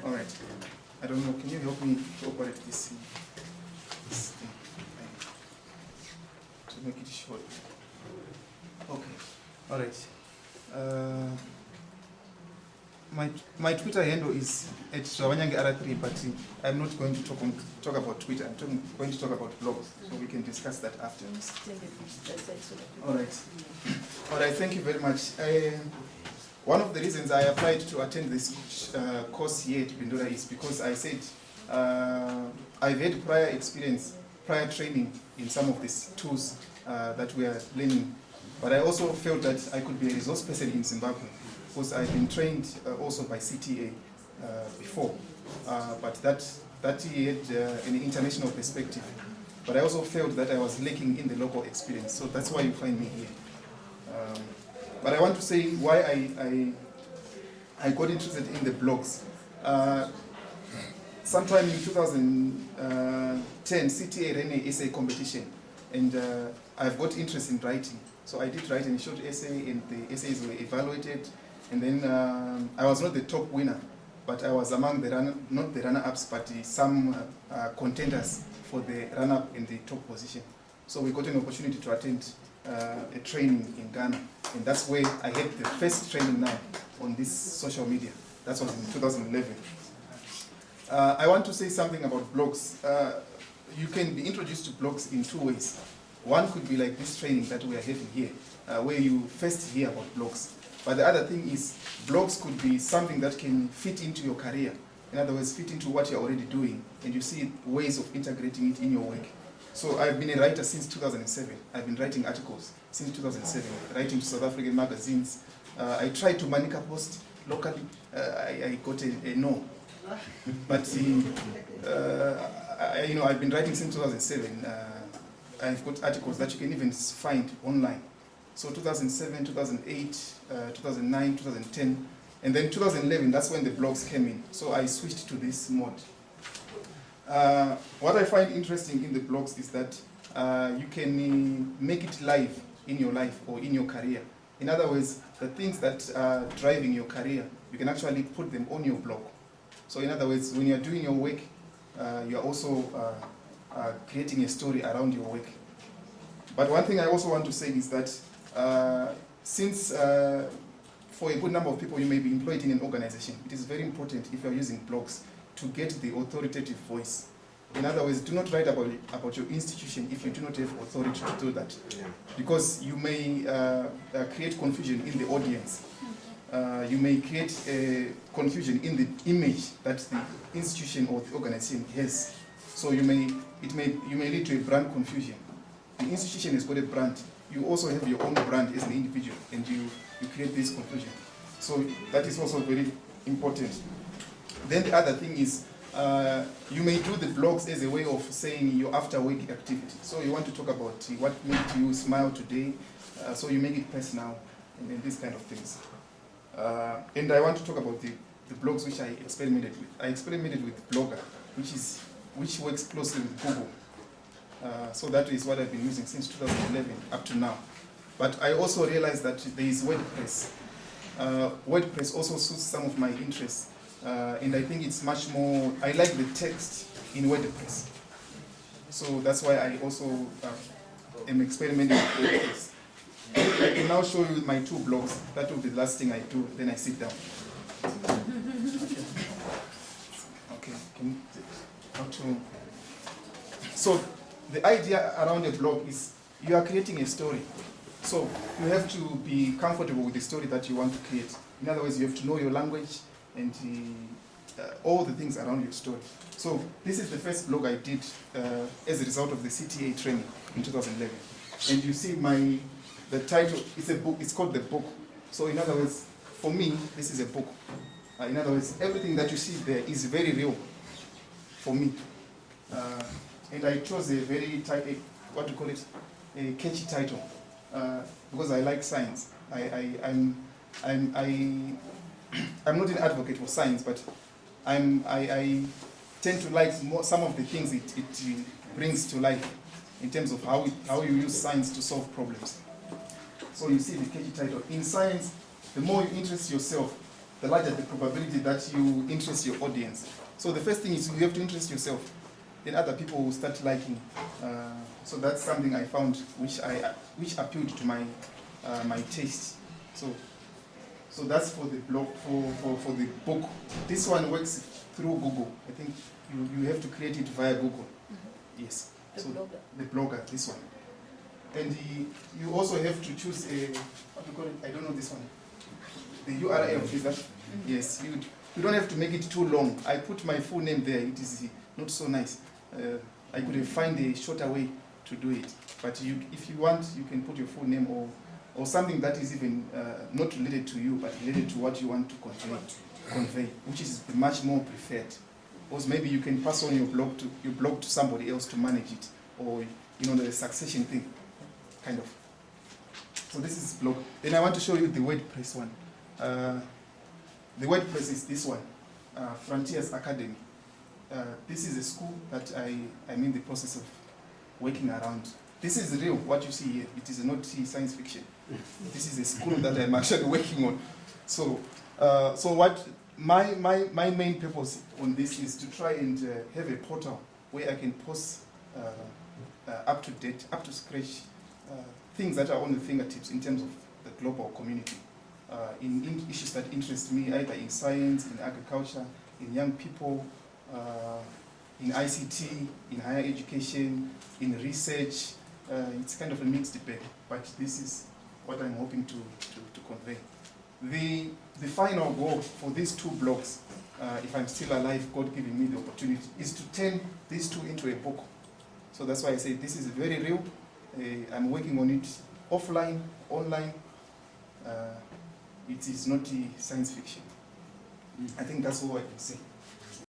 All right. I don't know. Can you help me to operate this thing? To make it short. Okay. All right. My Twitter handle is @Rawanyange_R3, but I'm not going to talk about Twitter. I'm going to talk about blogs, so we can discuss that after. All right. All right. Thank you very much. One of the reasons I applied to attend this course here at Bindura is because I said I've had prior experience, prior training in some of these tools that we are learning, but I also felt that I could be a resource person in Zimbabwe because I've been trained also by CTA before, but that had an international perspective. But I also felt that I was lacking in the local experience, so that's why you find me here. But I want to say why I got interested in the blogs. Sometime in 2010, CTA ran an essay competition, and I've got interest in writing. So I did write a short essay, and the essays were evaluated. And then I was not the top winner, but I was among the not the runner-ups, but some contenders for the run-up in the top position. So we got an opportunity to attend a training in Ghana, and that's where I had the first training now on this social media. That was in 2011. I want to say something about blogs. You can be introduced to blogs in two ways. One could be like this training that we are having here, where you first hear about blogs. But the other thing is, blogs could be something that can fit into your career. In other words, fit into what you're already doing, and you see ways of integrating it in your work. So I've been a writer since 2007. I've been writing articles since 2007, writing to South African magazines. I tried to Manica Post locally. I got a no. But I've been writing since 2007. I've got articles that you can even find online. So 2007, 2008, 2009, 2010, and then 2011, that's when the blogs came in. So I switched to this mode. What I find interesting in the blogs is that you can make it live in your life or in your career. In other words, the things that are driving your career, you can actually put them on your blog. So in other words, when you're doing your work, you're also creating a story around your work. But one thing I also want to say is that since for a good number of people you may be employed in an organization, it is very important if you're using blogs to get the authoritative voice. In other words, do not write about your institution if you do not have authority to do that. Because you may create confusion in the audience. You may create confusion in the image that the institution or the organization has. So you may lead to a brand confusion. The institution has got a brand. You also have your own brand as an individual, and you create this confusion. So that is also very important. Then the other thing is, you may do the blogs as a way of saying your after-work activity. So you want to talk about what made you smile today, so you make it personal, and these kind of things. And I want to talk about the blogs which I experimented with. I experimented with Blogger, which works closely with Google. So that is what I've been using since 2011 up to now. But I also realized that there is WordPress. WordPress also suits some of my interests. And I think it's much more, I like the text in WordPress. So that's why I also am experimenting with WordPress. I can now show you my two blogs. That will be the last thing I do, then I sit down. Okay. So the idea around a blog is you are creating a story. So you have to be comfortable with the story that you want to create. In other words, you have to know your language and all the things around your story. So this is the first blog I did as a result of the CTA training in 2011. And you see the title, it's a book, it's called The Book. So in other words, for me, this is a book. In other words, everything that you see there is very real for me. And I chose a very a catchy title, because I like science. I'm not an advocate for science, but I tend to like some of the things it brings to life in terms of how you use science to solve problems. So you see the catchy title. In science, the more you interest yourself the larger the probability that you interest your audience. So the first thing is you have to interest yourself. Then other people will start liking. So that's something I found which appealed to my my taste. So that's for the blog, for the book. This one works through Google. I think you have to create it via Google. Mm-hmm. Yes. The blogger. The blogger, this one. And you also have to choose a, what do you call it? I don't know this one. The URL, is that? Mm-hmm. Yes. You don't have to make it too long. I put my full name there. It is not so nice. I could have found a shorter way to do it. But if you want, you can put your full name or something that is even not related to you, but related to what you want to convey, which is much more preferred. Because maybe you can pass on your blog to somebody else to manage it, or the succession thing, kind of. So this is blog. Then I want to show you the WordPress one. The WordPress is this one, Frontiers Academy. This is a school that I'm in the process of working around. This is real, what you see here. It is not science fiction. This is a school that I'm actually working on. So what my main purpose on this is to try and have a portal where I can post up to date, up to scratch things that are on the fingertips in terms of the global community, in issues that interest me, either in science, in agriculture, in young people, in ICT, in higher education, in research. It's kind of a mixed bag, but this is what I'm hoping to convey. The final goal for these two blogs, if I'm still alive, God giving me the opportunity, is to turn these two into a book. So that's why I say this is very real. I'm working on it offline, online. It is not science fiction. I think that's all I can say.